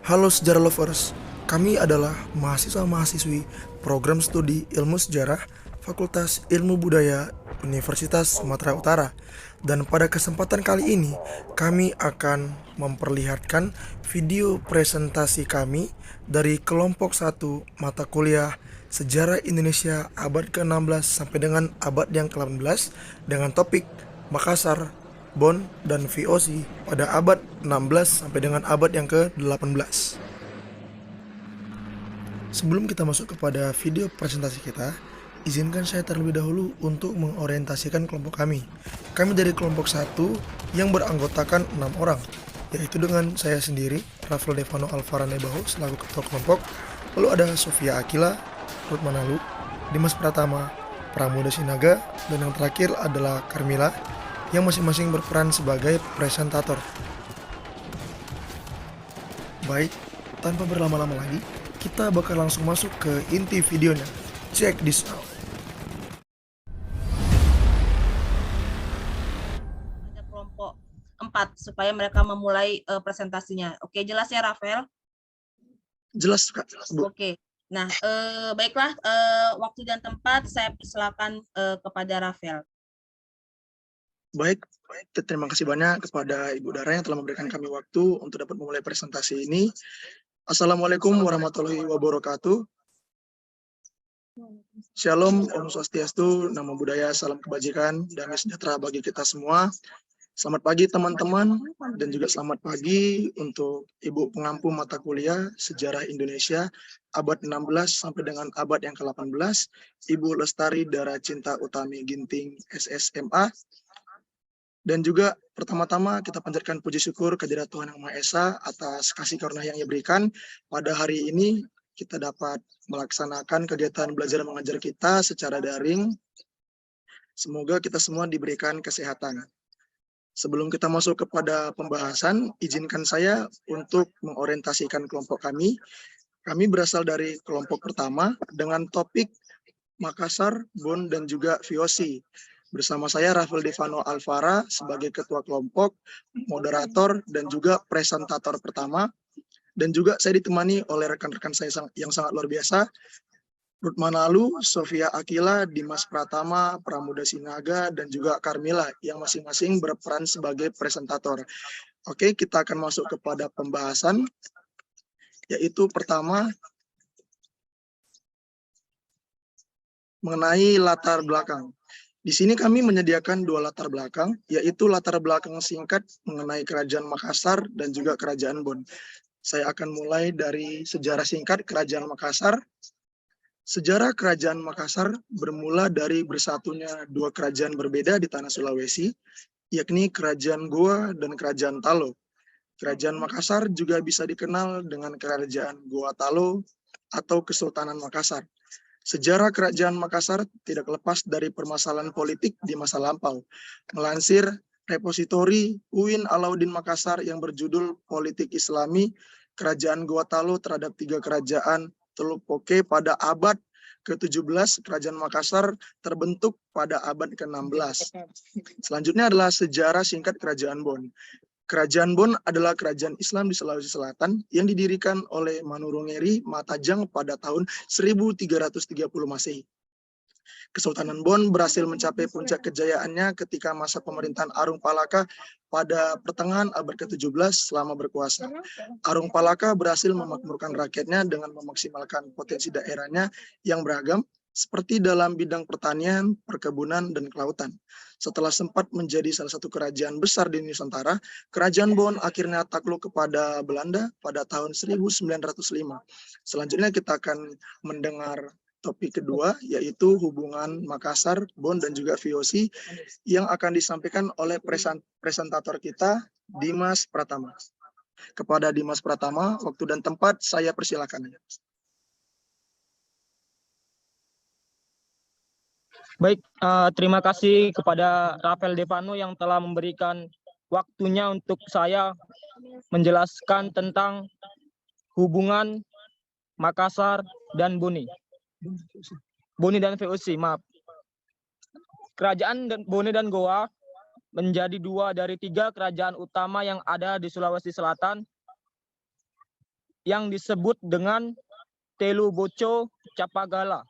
Halo sejarah lovers, kami adalah mahasiswa-mahasiswi program studi ilmu sejarah Fakultas Ilmu Budaya Universitas Sumatera Utara. Dan pada kesempatan kali ini, kami akan memperlihatkan video presentasi kami dari kelompok 1 mata kuliah Sejarah Indonesia abad ke-16 sampai dengan abad yang ke-18 dengan topik Makassar, Bon, dan VOC pada abad 16 sampai dengan abad yang ke-18. Sebelum kita masuk kepada video presentasi kita, izinkan saya terlebih dahulu untuk mengorientasikan kelompok kami. Kami dari kelompok 1 yang beranggotakan 6 orang, yaitu dengan saya sendiri, Rafael Devano Alvara Nebaho selaku ketua kelompok, lalu ada Sofia Akila, Ruth Manalu, Dimas Pratama, Pramuda Sinaga, dan yang terakhir adalah Carmila yang masing-masing berperan sebagai presentator. Baik, tanpa berlama-lama lagi, kita bakal langsung masuk ke inti videonya. Check this out. Ada kelompok 4 supaya mereka memulai presentasinya. Oke, jelas ya Rafael? Jelas, Kak. Bu. Oke. Nah, baiklah, waktu dan tempat saya persilakan kepada Rafael. Baik, terima kasih banyak kepada Ibu Dara yang telah memberikan kami waktu untuk dapat memulai presentasi ini. Assalamualaikum warahmatullahi wabarakatuh. Shalom, Om Swastiastu, Namo Buddhaya, salam kebajikan, damai sejahtera bagi kita semua. Selamat pagi teman-teman, dan juga selamat pagi untuk Ibu pengampu mata kuliah Sejarah Indonesia abad 16 sampai dengan abad yang ke-18, Ibu Lestari Dara Cinta Utami Ginting SSMA. Dan juga pertama-tama kita panjatkan puji syukur kehadirat Tuhan Yang Maha Esa atas kasih karunia yang Ia berikan. Pada hari ini kita dapat melaksanakan kegiatan belajar mengajar kita secara daring. Semoga kita semua diberikan kesehatan. Sebelum kita masuk kepada pembahasan, izinkan saya untuk mengorientasikan kelompok kami. Kami berasal dari kelompok pertama dengan topik Makassar, Bon, dan juga VOC. Bersama saya Rafael Devano Alvara sebagai ketua kelompok, moderator, dan juga presentator pertama. Dan juga saya ditemani oleh rekan-rekan saya yang sangat luar biasa, Ruth Manalu, Sofia Akila, Dimas Pratama, Pramuda Sinaga, dan juga Carmila yang masing-masing berperan sebagai presentator. Oke, kita akan masuk kepada pembahasan, yaitu pertama mengenai latar belakang. Di sini kami menyediakan dua latar belakang, yaitu latar belakang singkat mengenai Kerajaan Makassar dan juga Kerajaan Bon. Saya akan mulai dari sejarah singkat Kerajaan Makassar. Sejarah Kerajaan Makassar bermula dari bersatunya dua kerajaan berbeda di tanah Sulawesi, yakni Kerajaan Goa dan Kerajaan Talo. Kerajaan Makassar juga bisa dikenal dengan Kerajaan Goa Talo atau Kesultanan Makassar. Sejarah Kerajaan Makassar tidak lepas dari permasalahan politik di masa lampau. Melansir repositori UIN Alauddin Makassar yang berjudul Politik Islami, Kerajaan Goa Talo terhadap tiga kerajaan Teluk Poke pada abad ke-17, Kerajaan Makassar terbentuk pada abad ke-16. Selanjutnya adalah sejarah singkat Kerajaan Bon. Kerajaan Bon adalah kerajaan Islam di Sulawesi Selatan yang didirikan oleh Manurungeri Matajang pada tahun 1330 Masehi. Kesultanan Bon berhasil mencapai puncak kejayaannya ketika masa pemerintahan Arung Palaka pada pertengahan abad ke-17 selama berkuasa. Arung Palaka berhasil memakmurkan rakyatnya dengan memaksimalkan potensi daerahnya yang beragam, seperti dalam bidang pertanian, perkebunan, dan kelautan. Setelah sempat menjadi salah satu kerajaan besar di Nusantara, Kerajaan Bon akhirnya takluk kepada Belanda pada tahun 1905. Selanjutnya kita akan mendengar topik kedua, yaitu hubungan Makassar, Bon, dan juga VOC yang akan disampaikan oleh presentator kita, Dimas Pratama. Kepada Dimas Pratama, waktu dan tempat saya persilakan. Baik, terima kasih kepada Rafael Devano yang telah memberikan waktunya untuk saya menjelaskan tentang hubungan Makassar dan Boni dan VOC, maaf. Kerajaan Boni dan Goa menjadi dua dari tiga kerajaan utama yang ada di Sulawesi Selatan yang disebut dengan Telu Boco Capagala.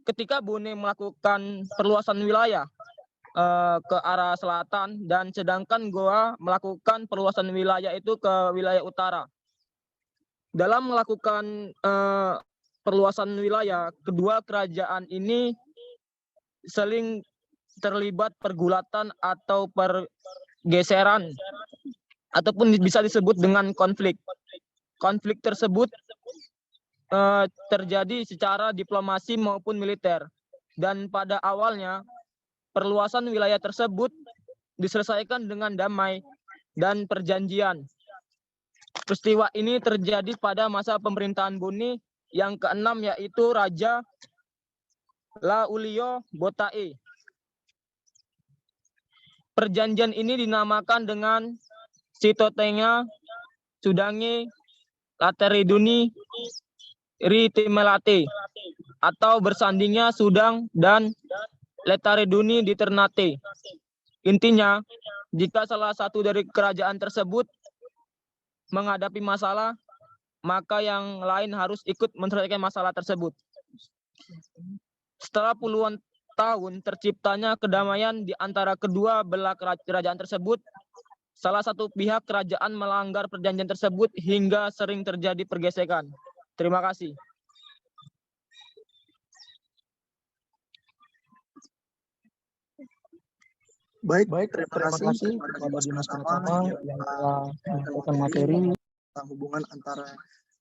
Ketika Bone melakukan perluasan wilayah ke arah selatan dan sedangkan Goa melakukan perluasan wilayah itu ke wilayah utara. Dalam melakukan perluasan wilayah, kedua kerajaan ini saling terlibat pergulatan atau pergeseran ataupun bisa disebut dengan konflik. Konflik tersebut terjadi secara diplomasi maupun militer. Dan pada awalnya perluasan wilayah tersebut diselesaikan dengan damai dan perjanjian. Peristiwa ini terjadi pada masa pemerintahan Bone yang keenam, yaitu Raja Laulio Botae. Perjanjian ini dinamakan dengan Sitotenga Sudange Lateriduni Ritimelate atau bersandingnya Sudang dan Letariduni di Ternate. Intinya, jika salah satu dari kerajaan tersebut menghadapi masalah, maka yang lain harus ikut menyelesaikan masalah tersebut. Setelah puluhan tahun terciptanya kedamaian di antara kedua belah kerajaan tersebut, salah satu pihak kerajaan melanggar perjanjian tersebut hingga sering terjadi pergesekan. Terima kasih. Baik, terima kasih kepada Dinas Pertama yang telah menyampaikan materi tentang hubungan antara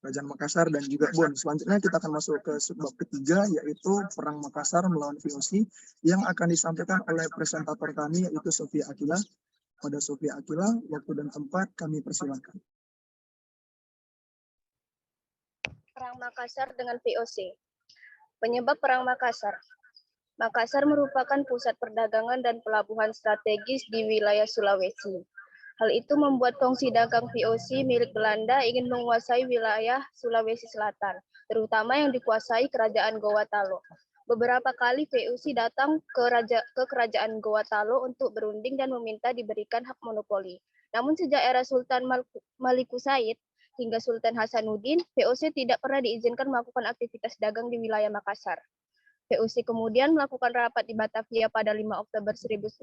Kerajaan Makassar dan juga Bon. Selanjutnya kita akan masuk ke subbab ketiga, yaitu Perang Makassar melawan VOC yang akan disampaikan oleh presentator kami, yaitu Sofia Akila. Pada Sofia Akila, waktu dan tempat kami persilakan. Perang Makassar dengan VOC. Penyebab Perang Makassar. Makassar merupakan pusat perdagangan dan pelabuhan strategis di wilayah Sulawesi. Hal itu membuat kongsi dagang VOC milik Belanda ingin menguasai wilayah Sulawesi Selatan, terutama yang dikuasai Kerajaan Goa Talo. Beberapa kali VOC datang ke Kerajaan Goa Talo untuk berunding dan meminta diberikan hak monopoli. Namun sejak era Sultan Maliku Said hingga Sultan Hasanuddin, VOC tidak pernah diizinkan melakukan aktivitas dagang di wilayah Makassar. VOC kemudian melakukan rapat di Batavia pada 5 Oktober 1666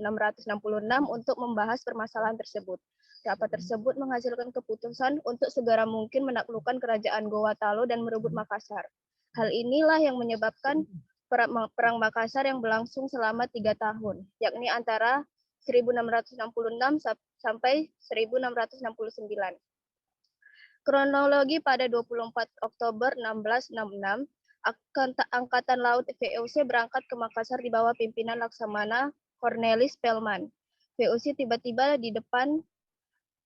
untuk membahas permasalahan tersebut. Rapat tersebut menghasilkan keputusan untuk segera mungkin menaklukkan Kerajaan Goa Talo dan merebut Makassar. Hal inilah yang menyebabkan Perang Makassar yang berlangsung selama 3 tahun, yakni antara 1666 sampai 1669. Kronologi pada 24 Oktober 1666, Angkatan Laut VOC berangkat ke Makassar di bawah pimpinan Laksamana Cornelis Pelman. VOC tiba-tiba di depan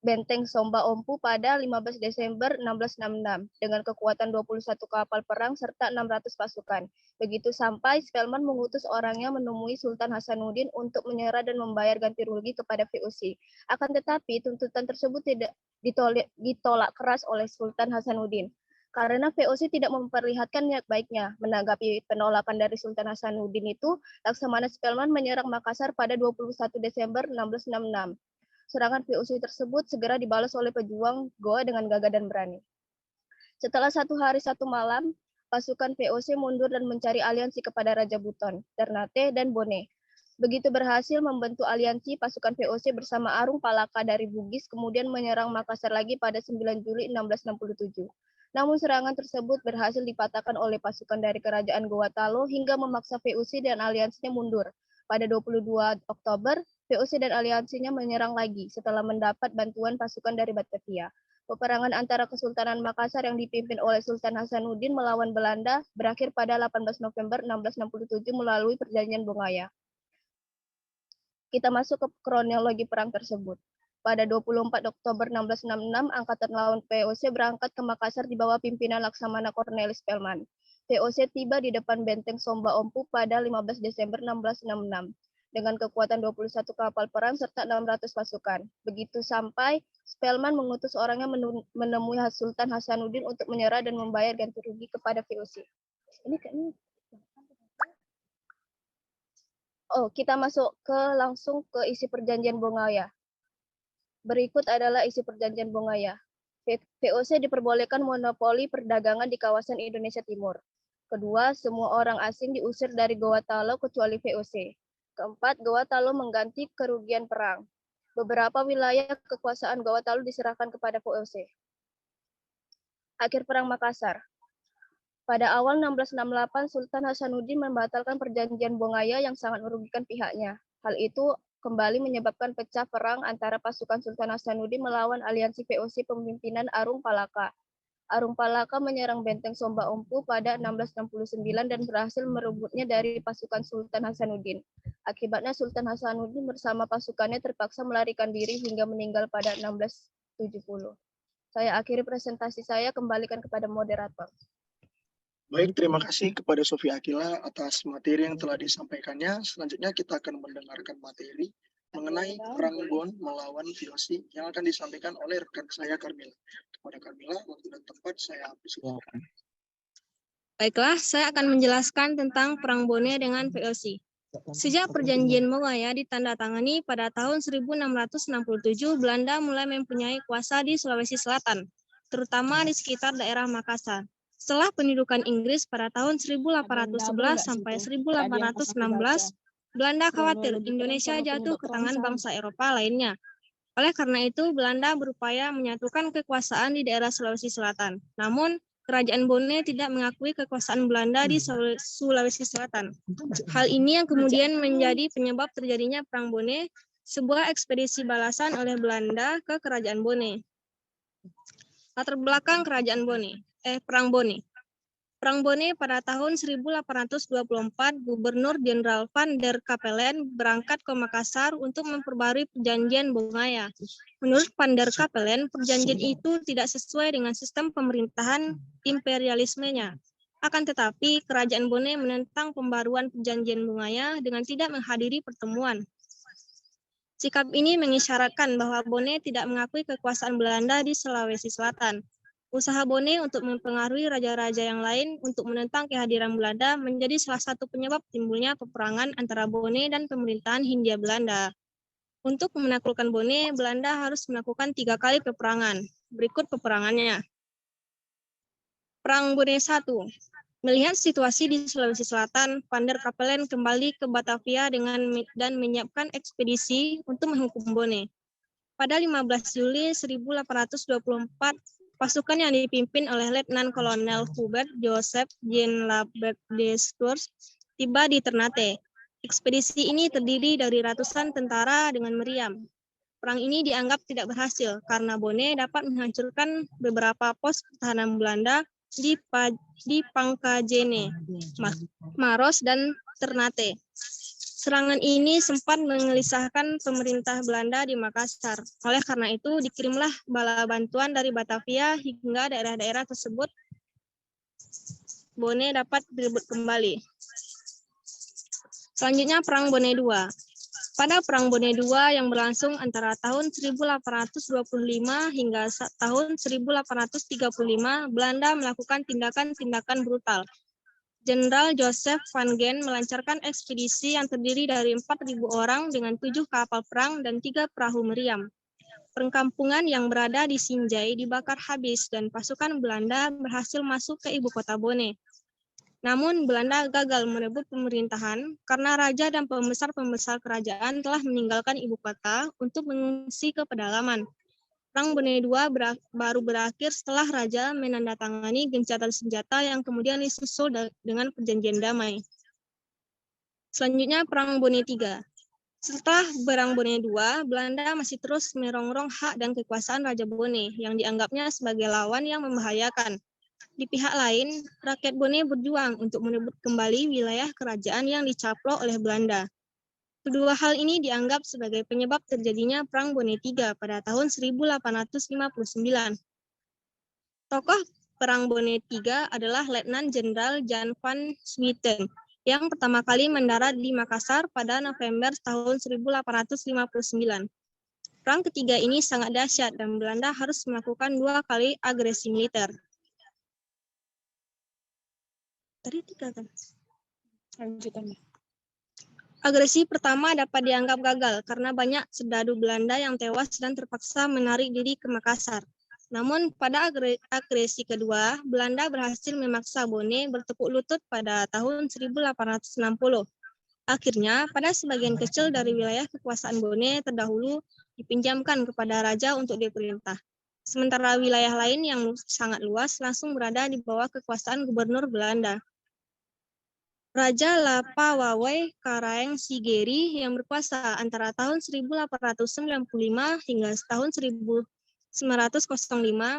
Benteng Somba Ompu pada 15 Desember 1666 dengan kekuatan 21 kapal perang serta 600 pasukan. Begitu sampai, Spelman mengutus orangnya menemui Sultan Hasanuddin untuk menyerah dan membayar ganti rugi kepada VOC. Akan tetapi, tuntutan tersebut tidak ditolak keras oleh Sultan Hasanuddin. Karena VOC tidak memperlihatkan niat baiknya. Menanggapi penolakan dari Sultan Hasanuddin itu, Laksamana Spelman menyerang Makassar pada 21 Desember 1666. Serangan VOC tersebut segera dibalas oleh pejuang Goa dengan gagah dan berani. Setelah 1 hari 1 malam, pasukan VOC mundur dan mencari aliansi kepada Raja Buton, Ternate, dan Bone. Begitu berhasil membentuk aliansi, pasukan VOC bersama Arung Palaka dari Bugis kemudian menyerang Makassar lagi pada 9 Juli 1667. Namun serangan tersebut berhasil dipatahkan oleh pasukan dari Kerajaan Goa Talo hingga memaksa VOC dan aliansinya mundur. Pada 22 Oktober, VOC dan aliansinya menyerang lagi setelah mendapat bantuan pasukan dari Batavia. Peperangan antara Kesultanan Makassar yang dipimpin oleh Sultan Hasanuddin melawan Belanda berakhir pada 18 November 1667 melalui Perjanjian Bongaya. Kita masuk ke kronologi perang tersebut. Pada 24 Oktober 1666, Angkatan Laut VOC berangkat ke Makassar di bawah pimpinan Laksamana Cornelis Pelman. VOC tiba di depan Benteng Somba Ompu pada 15 Desember 1666. Dengan kekuatan 21 kapal perang serta 600 pasukan. Begitu sampai, Spelman mengutus orangnya menemui Sultan Hasanuddin untuk menyerah dan membayar ganti rugi kepada VOC. Ini kayaknya kita masuk langsung ke isi perjanjian Bongaya. Berikut adalah isi perjanjian Bongaya. VOC diperbolehkan monopoli perdagangan di kawasan Indonesia Timur. Kedua, semua orang asing diusir dari Gorontalo kecuali VOC. Keempat, Gorontalo mengganti kerugian perang. Beberapa wilayah kekuasaan Gorontalo diserahkan kepada VOC. Akhir Perang Makassar. Pada awal 1668, Sultan Hasanuddin membatalkan perjanjian Bongaya yang sangat merugikan pihaknya. Hal itu kembali menyebabkan pecah perang antara pasukan Sultan Hasanuddin melawan aliansi VOC pemimpinan Arung Palaka. Arung Palaka menyerang benteng Somba Ompu pada 1669 dan berhasil merebutnya dari pasukan Sultan Hasanuddin. Akibatnya Sultan Hasanuddin bersama pasukannya terpaksa melarikan diri hingga meninggal pada 1670. Saya akhiri presentasi saya, kembalikan kepada moderator. Baik, terima kasih kepada Sofia Akila atas materi yang telah disampaikannya. Selanjutnya kita akan mendengarkan materi mengenai perang Bon melawan VOC yang akan disampaikan oleh rekan saya Carmila. Kepada Carmila, waktu dan tempat saya persilakan. Baiklah, saya akan menjelaskan tentang Perang Bone dengan VOC. Sejak perjanjian Bongaya ditandatangani pada tahun 1667, Belanda mulai mempunyai kuasa di Sulawesi Selatan, terutama di sekitar daerah Makassar. Setelah pendudukan Inggris pada tahun 1811 sampai 1816, Belanda khawatir Indonesia jatuh ke tangan bangsa Eropa lainnya. Oleh karena itu, Belanda berupaya menyatukan kekuasaan di daerah Sulawesi Selatan. Namun, Kerajaan Bone tidak mengakui kekuasaan Belanda di Sulawesi Selatan. Hal ini yang kemudian menjadi penyebab terjadinya Perang Bone, sebuah ekspedisi balasan oleh Belanda ke Kerajaan Bone. Latar belakang Kerajaan Bone, Perang Bone. Perang Bone pada tahun 1824, Gubernur Jenderal Van der Capellen berangkat ke Makassar untuk memperbarui perjanjian Bongaya. Menurut Van der Capellen, perjanjian itu tidak sesuai dengan sistem pemerintahan imperialismenya. Akan tetapi, Kerajaan Bone menentang pembaruan perjanjian Bongaya dengan tidak menghadiri pertemuan. Sikap ini mengisyaratkan bahwa Bone tidak mengakui kekuasaan Belanda di Sulawesi Selatan. Usaha Bone untuk mempengaruhi raja-raja yang lain untuk menentang kehadiran Belanda menjadi salah satu penyebab timbulnya peperangan antara Bone dan pemerintahan Hindia Belanda. Untuk menaklukkan Bone, Belanda harus melakukan 3 kali peperangan. Berikut peperangannya. Perang Bone I. Melihat situasi di Sulawesi Selatan, Van der Capellen kembali ke Batavia dan menyiapkan ekspedisi untuk menghukum Bone. Pada 15 Juli 1824, pasukan yang dipimpin oleh Letnan Kolonel Hubert Joseph Jean Lambert de Stures tiba di Ternate. Ekspedisi ini terdiri dari ratusan tentara dengan meriam. Perang ini dianggap tidak berhasil karena Bone dapat menghancurkan beberapa pos pertahanan Belanda di Pangkajene, Maros, dan Ternate. Serangan ini sempat mengelisahkan pemerintah Belanda di Makassar. Oleh karena itu, dikirimlah bala bantuan dari Batavia hingga daerah-daerah tersebut Bone dapat direbut kembali. Selanjutnya, Perang Bone II. Pada Perang Bone II yang berlangsung antara tahun 1825 hingga tahun 1835, Belanda melakukan tindakan-tindakan brutal. Jenderal Joseph van Gen melancarkan ekspedisi yang terdiri dari 4.000 orang dengan 7 kapal perang dan 3 perahu meriam. Perkampungan yang berada di Sinjai dibakar habis dan pasukan Belanda berhasil masuk ke ibu kota Bone. Namun Belanda gagal merebut pemerintahan karena raja dan pembesar-pembesar kerajaan telah meninggalkan ibu kota untuk mengungsi ke pedalaman. Perang Bone II baru berakhir setelah raja menandatangani gencatan senjata yang kemudian disusul dengan perjanjian damai. Selanjutnya Perang Bone III. Setelah Perang Bone II, Belanda masih terus merongrong hak dan kekuasaan Raja Bone yang dianggapnya sebagai lawan yang membahayakan. Di pihak lain, rakyat Bone berjuang untuk merebut kembali wilayah kerajaan yang dicaplok oleh Belanda. Kedua hal ini dianggap sebagai penyebab terjadinya Perang Bone III pada tahun 1859. Tokoh Perang Bone III adalah Letnan Jenderal Jan van Swieten yang pertama kali mendarat di Makassar pada November tahun 1859. Perang ketiga ini sangat dahsyat dan Belanda harus melakukan 2 kali agresi militer. Tadi 3 kan? Lanjutannya. Agresi pertama dapat dianggap gagal karena banyak serdadu Belanda yang tewas dan terpaksa menarik diri ke Makassar. Namun pada agresi kedua, Belanda berhasil memaksa Bone bertepuk lutut pada tahun 1860. Akhirnya, pada sebagian kecil dari wilayah kekuasaan Bone terdahulu dipinjamkan kepada raja untuk diperintah. Sementara wilayah lain yang sangat luas langsung berada di bawah kekuasaan gubernur Belanda. Raja Lapawawai Karaeng Sigeri yang berkuasa antara tahun 1895 hingga tahun 1905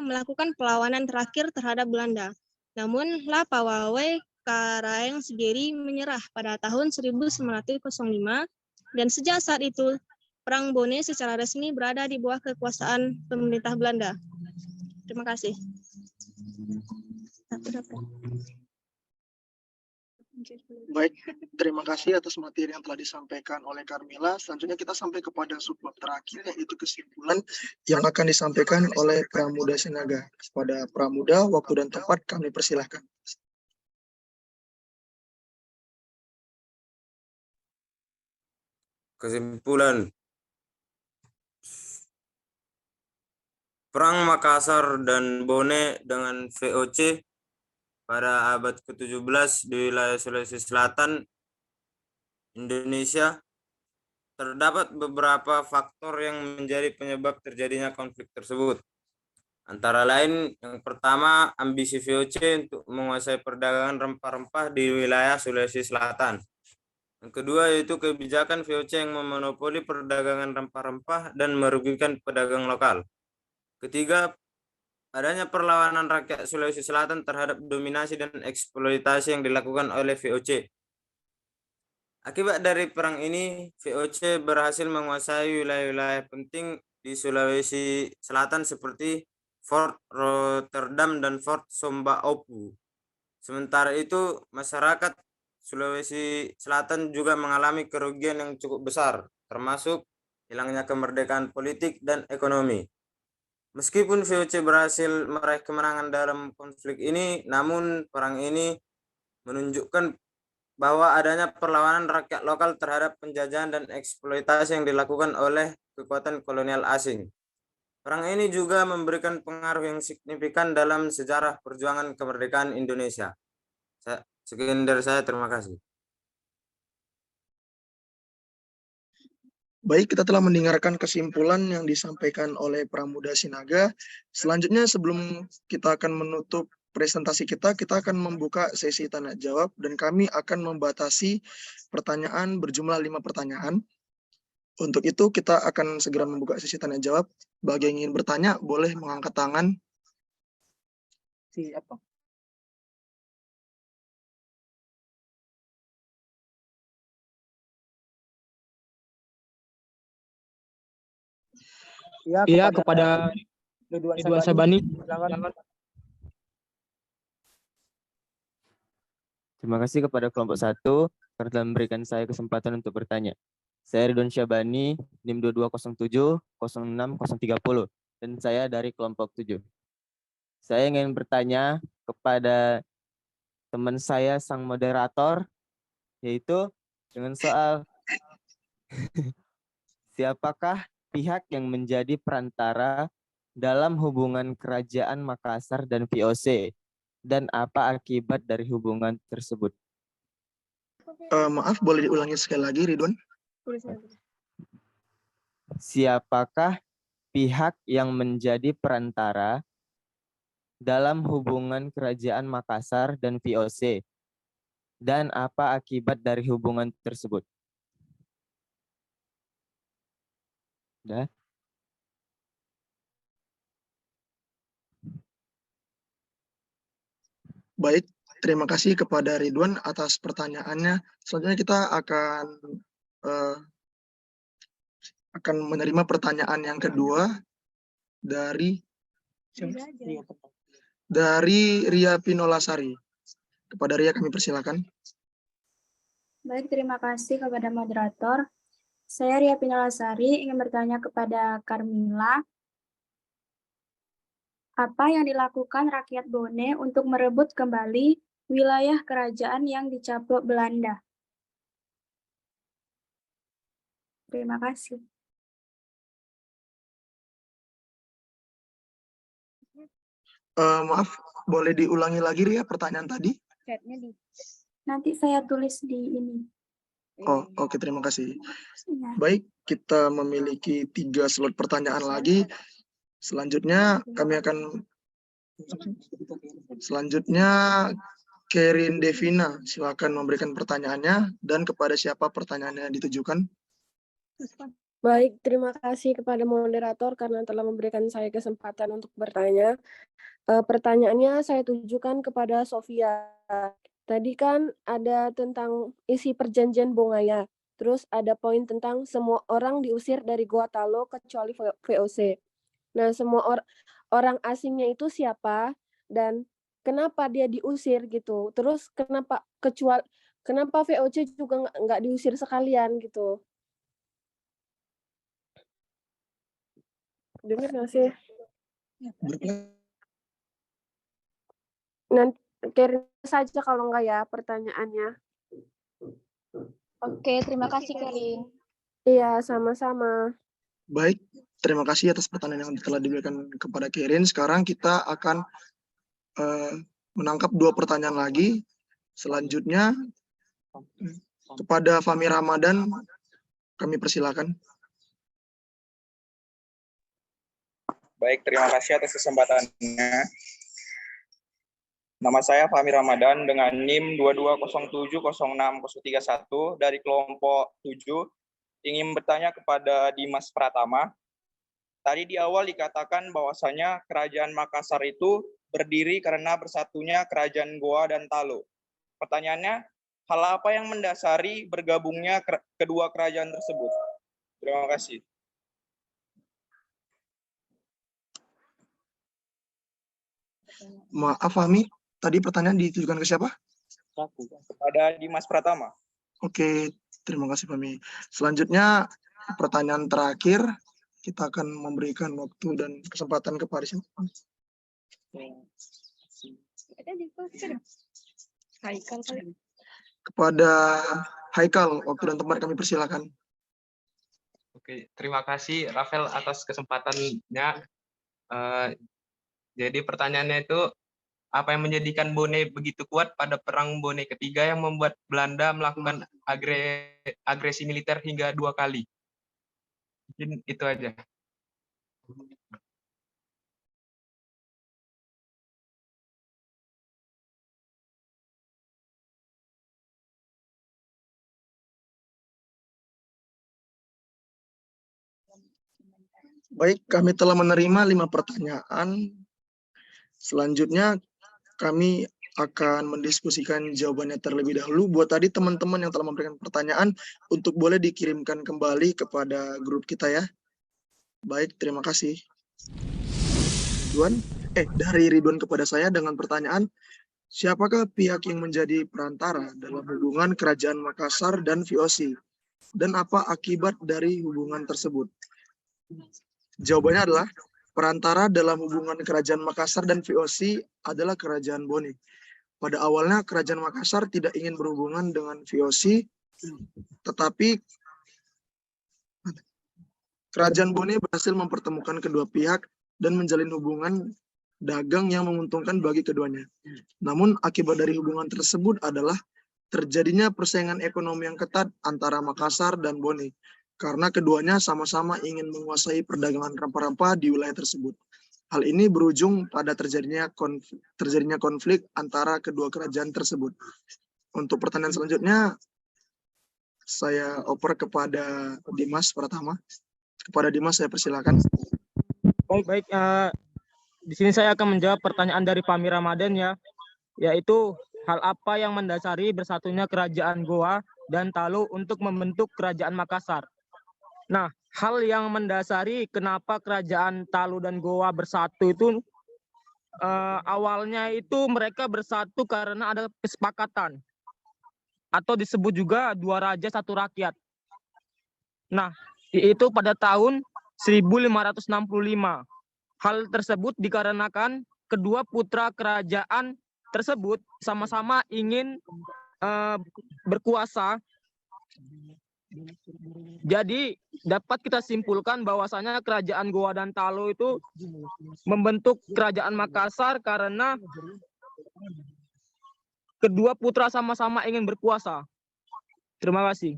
melakukan perlawanan terakhir terhadap Belanda. Namun Lapawawai Karaeng Sigeri menyerah pada tahun 1905 dan sejak saat itu Perang Bone secara resmi berada di bawah kekuasaan pemerintah Belanda. Terima kasih. Baik, terima kasih atas materi yang telah disampaikan oleh Carmila. Selanjutnya kita sampai kepada subbab terakhir, yaitu kesimpulan yang akan disampaikan oleh Pramuda Sinaga. Kepada Pramuda, waktu dan tempat kami persilahkan. Kesimpulan. Perang Makassar dan Bone dengan VOC pada abad ke-17 di wilayah Sulawesi Selatan, Indonesia, terdapat beberapa faktor yang menjadi penyebab terjadinya konflik tersebut. Antara lain, yang pertama, ambisi VOC untuk menguasai perdagangan rempah-rempah di wilayah Sulawesi Selatan. Yang kedua, yaitu kebijakan VOC yang memonopoli perdagangan rempah-rempah dan merugikan pedagang lokal. Ketiga, adanya perlawanan rakyat Sulawesi Selatan terhadap dominasi dan eksploitasi yang dilakukan oleh VOC. Akibat dari perang ini, VOC berhasil menguasai wilayah-wilayah penting di Sulawesi Selatan seperti Fort Rotterdam dan Fort Sombaopu. Sementara itu, masyarakat Sulawesi Selatan juga mengalami kerugian yang cukup besar, termasuk hilangnya kemerdekaan politik dan ekonomi. Meskipun VOC berhasil meraih kemenangan dalam konflik ini, namun perang ini menunjukkan bahwa adanya perlawanan rakyat lokal terhadap penjajahan dan eksploitasi yang dilakukan oleh kekuatan kolonial asing. Perang ini juga memberikan pengaruh yang signifikan dalam sejarah perjuangan kemerdekaan Indonesia. Sekian dari saya, terima kasih. Baik, kita telah mendengarkan kesimpulan yang disampaikan oleh Pramuda Sinaga. Selanjutnya, sebelum kita akan menutup presentasi kita akan membuka sesi tanya jawab dan kami akan membatasi pertanyaan berjumlah 5 pertanyaan. Untuk itu, kita akan segera membuka sesi tanya jawab. Bagi yang ingin bertanya, boleh mengangkat tangan. Siapa? Iya, kepada Ridwan Sabani. Terima kasih kepada kelompok 1 karena telah memberikan saya kesempatan untuk bertanya. Saya Ridwan Syabani, NIM 2207 06030 dan saya dari kelompok 7. Saya ingin bertanya kepada teman saya sang moderator, yaitu dengan soal siapakah pihak yang menjadi perantara dalam hubungan kerajaan Makassar dan VOC dan apa akibat dari hubungan tersebut? Maaf, boleh diulangi sekali lagi, Ridwan? Siapakah pihak yang menjadi perantara dalam hubungan kerajaan Makassar dan VOC dan apa akibat dari hubungan tersebut? Dah. Baik, terima kasih kepada Ridwan atas pertanyaannya. Selanjutnya kita akan menerima pertanyaan yang kedua dari Ria Pinolasari. Kepada Ria kami persilakan. Baik, terima kasih kepada moderator. Saya Ria Pinolasari ingin bertanya kepada Carmila. Apa yang dilakukan rakyat Bone untuk merebut kembali wilayah kerajaan yang dicaplok Belanda? Terima kasih. Maaf, boleh diulangi lagi Ria pertanyaan tadi? Nanti saya tulis di ini. Oh, oke, terima kasih. Ya. Baik, kita memiliki 3 slot pertanyaan lagi. Selanjutnya Kerin Devina, silakan memberikan pertanyaannya dan kepada siapa pertanyaannya ditujukan. Baik, terima kasih kepada moderator karena telah memberikan saya kesempatan untuk bertanya. Pertanyaannya saya tujukan kepada Sofia. Tadi kan ada tentang isi perjanjian Bongaya. Terus ada poin tentang semua orang diusir dari Goa Talo kecuali VOC. Nah, semua orang asingnya itu siapa dan kenapa dia diusir gitu? Terus kenapa VOC juga nggak diusir sekalian gitu? Dengar nggak sih? Nanti kirim saja kalau enggak ya pertanyaannya. Oke, terima kasih Kerin. Iya, sama-sama. Baik, terima kasih atas pertanyaan yang telah diberikan kepada Kerin. Sekarang kita akan menangkap 2 pertanyaan lagi. Selanjutnya kepada Fahmi Ramadan kami persilakan. Baik, terima kasih atas kesempatannya. Nama saya Fahmi Ramadan dengan NIM 22070631 dari kelompok 7. Ingin bertanya kepada Dimas Pratama. Tadi di awal dikatakan bahwasanya Kerajaan Makassar itu berdiri karena bersatunya Kerajaan Goa dan Talo. Pertanyaannya, hal apa yang mendasari bergabungnya kedua kerajaan tersebut? Terima kasih. Maaf Fahmi, tadi pertanyaan ditujukan ke siapa? Kepada Dimas Pratama. Oke, terima kasih Fahmi. Selanjutnya pertanyaan terakhir, kita akan memberikan waktu dan kesempatan kepada siapa? Kepada Haikal, waktu dan tempat kami persilakan. Oke, terima kasih Rafael atas kesempatannya. Jadi pertanyaannya itu, apa yang menjadikan Bone begitu kuat pada Perang Bone ketiga yang membuat Belanda melakukan agresi militer hingga 2 kali? Mungkin itu aja. Baik, kami telah menerima 5 pertanyaan. Selanjutnya kami akan mendiskusikan jawabannya terlebih dahulu. Buat tadi teman-teman yang telah memberikan pertanyaan, untuk boleh dikirimkan kembali kepada grup kita ya. Baik, terima kasih. Dari Ridwan kepada saya dengan pertanyaan, siapakah pihak yang menjadi perantara dalam hubungan Kerajaan Makassar dan VOC? Dan apa akibat dari hubungan tersebut? Jawabannya adalah perantara dalam hubungan Kerajaan Makassar dan VOC adalah Kerajaan Bone. Pada awalnya Kerajaan Makassar tidak ingin berhubungan dengan VOC, tetapi Kerajaan Bone berhasil mempertemukan kedua pihak dan menjalin hubungan dagang yang menguntungkan bagi keduanya. Namun akibat dari hubungan tersebut adalah terjadinya persaingan ekonomi yang ketat antara Makassar dan Bone, karena keduanya sama-sama ingin menguasai perdagangan rempah-rempah di wilayah tersebut. Hal ini berujung pada terjadinya konflik antara kedua kerajaan tersebut. Untuk pertanyaan selanjutnya, saya oper kepada Dimas Pratama. Kepada Dimas saya persilakan. Baik, di sini saya akan menjawab pertanyaan dari Fahmi Ramadan ya, yaitu hal apa yang mendasari bersatunya Kerajaan Goa dan Talo untuk membentuk Kerajaan Makassar. Nah, hal yang mendasari kenapa Kerajaan Talo dan Goa bersatu itu awalnya itu mereka bersatu karena ada kesepakatan atau disebut juga 2 raja 1 rakyat. Nah, itu pada tahun 1565. Hal tersebut dikarenakan kedua putra kerajaan tersebut sama-sama ingin berkuasa Jadi dapat kita simpulkan bahwasanya kerajaan Goa dan Talo itu membentuk kerajaan Makassar karena kedua putra sama-sama ingin berkuasa. Terima kasih.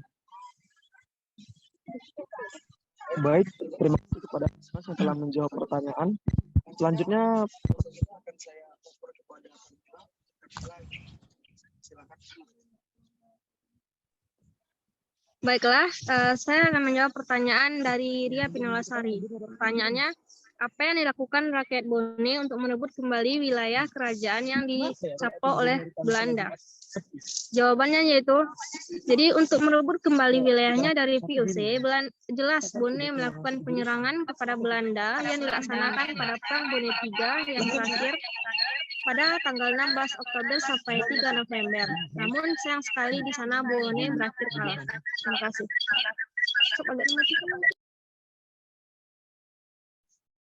Baik, terima kasih kepada Mas yang telah menjawab pertanyaan. Selanjutnya akan saya oper kepada silakan. Baiklah, saya akan menjawab pertanyaan dari Ria Pinolasari. Pertanyaannya, apa yang dilakukan rakyat Bone untuk merebut kembali wilayah kerajaan yang dicaplok oleh Belanda? Jawabannya yaitu, jadi untuk merebut kembali wilayahnya dari VOC, jelas Bone melakukan penyerangan kepada Belanda yang dilaksanakan pada Perang Bone III yang berakhir pada tanggal 16 Oktober sampai 3 November. Namun sayang sekali di sana Bone berakhir kalah. Terima kasih.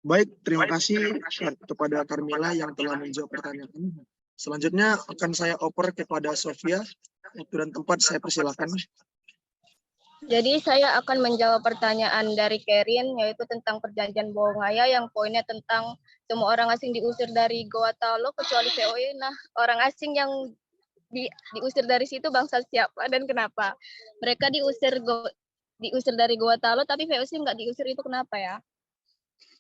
Baik, terima kasih kepada Carmela yang telah menjawab pertanyaan. Selanjutnya akan saya oper kepada Sofia. Waktu dan tempat saya persilakan. Jadi saya akan menjawab pertanyaan dari Kerin, yaitu tentang perjanjian Bongaya yang poinnya tentang semua orang asing diusir dari Goa Talo kecuali VOC. Nah, orang asing yang diusir dari situ bangsa siapa dan kenapa? Mereka diusir dari Goa Talo, tapi VOC nggak diusir, itu kenapa ya?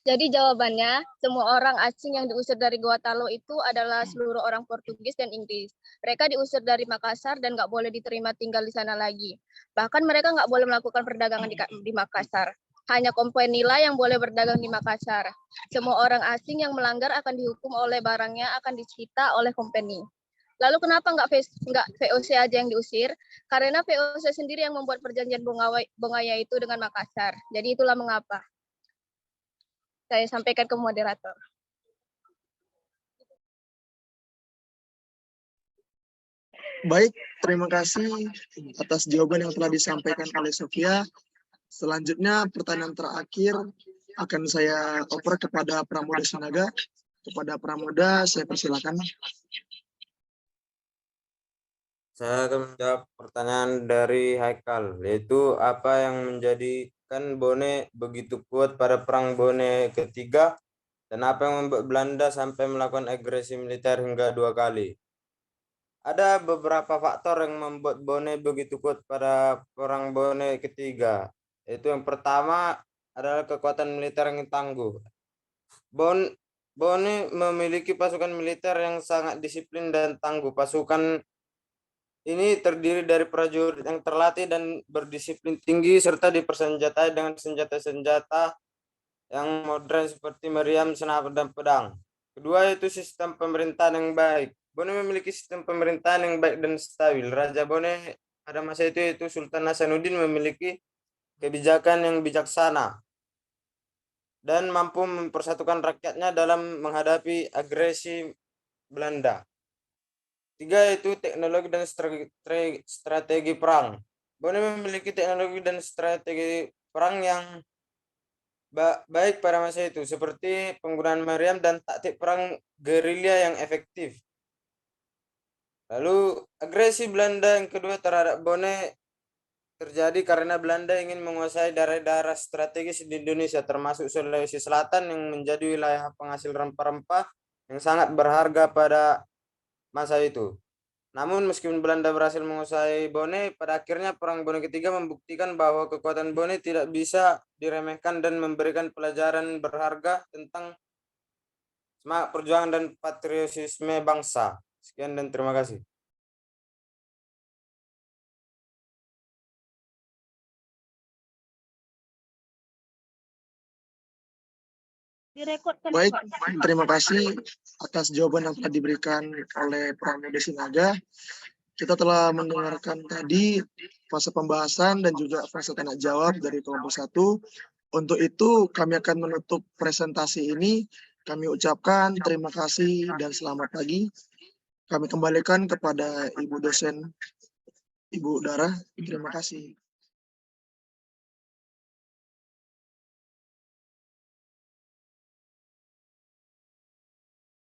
Jadi jawabannya, semua orang asing yang diusir dari Goa Talo itu adalah seluruh orang Portugis dan Inggris. Mereka diusir dari Makassar dan nggak boleh diterima tinggal di sana lagi. Bahkan mereka nggak boleh melakukan perdagangan di Makassar. Hanya kompenilah yang boleh berdagang di Makassar. Semua orang asing yang melanggar akan dihukum oleh barangnya akan disita oleh kompeni. Lalu kenapa nggak VOC aja yang diusir? Karena VOC sendiri yang membuat perjanjian Bongaya itu dengan Makassar. Jadi itulah mengapa. Saya sampaikan ke moderator. Baik, terima kasih atas jawaban yang telah disampaikan oleh Sofia. Selanjutnya pertanyaan terakhir akan saya oper kepada Pramoda Sinaga. Kepada Pramoda, saya persilakan. Saya akan menjawab pertanyaan dari Haikal, yaitu apa yang menjadikan Bone begitu kuat pada Perang Bone ketiga, dan apa yang membuat Belanda sampai melakukan agresi militer hingga 2 kali. Ada beberapa faktor yang membuat Bone begitu kuat pada Perang Bone ketiga, yaitu yang pertama adalah kekuatan militer yang tangguh. Bone memiliki pasukan militer yang sangat disiplin dan tangguh. Pasukan ini terdiri dari prajurit yang terlatih dan berdisiplin tinggi serta dipersenjatai dengan senjata-senjata yang modern seperti meriam, senapan, dan pedang. Kedua yaitu sistem pemerintahan yang baik. Bone memiliki sistem pemerintahan yang baik dan stabil. Raja Bone pada masa itu yaitu Sultan Hasanuddin memiliki kebijakan yang bijaksana dan mampu mempersatukan rakyatnya dalam menghadapi agresi Belanda. 3 yaitu teknologi dan strategi perang. Bone memiliki teknologi dan strategi perang yang baik pada masa itu, seperti penggunaan meriam dan taktik perang gerilya yang efektif. Lalu agresi Belanda yang kedua terhadap Bone terjadi karena Belanda ingin menguasai daerah-daerah strategis di Indonesia, termasuk Sulawesi Selatan yang menjadi wilayah penghasil rempah-rempah yang sangat berharga pada masa itu. Namun meskipun Belanda berhasil menguasai Bone, pada akhirnya Perang Bone ketiga membuktikan bahwa kekuatan Bone tidak bisa diremehkan dan memberikan pelajaran berharga tentang semangat perjuangan dan patriotisme bangsa. Sekian dan terima kasih. Baik, terima kasih atas jawaban yang telah diberikan oleh Pramoda Sinaga. Kita telah mendengarkan tadi fase pembahasan dan juga fase tanya jawab dari kelompok 1. Untuk itu kami akan menutup presentasi ini. Kami ucapkan terima kasih dan selamat pagi. Kami kembalikan kepada Ibu dosen, Ibu Dara. Terima kasih.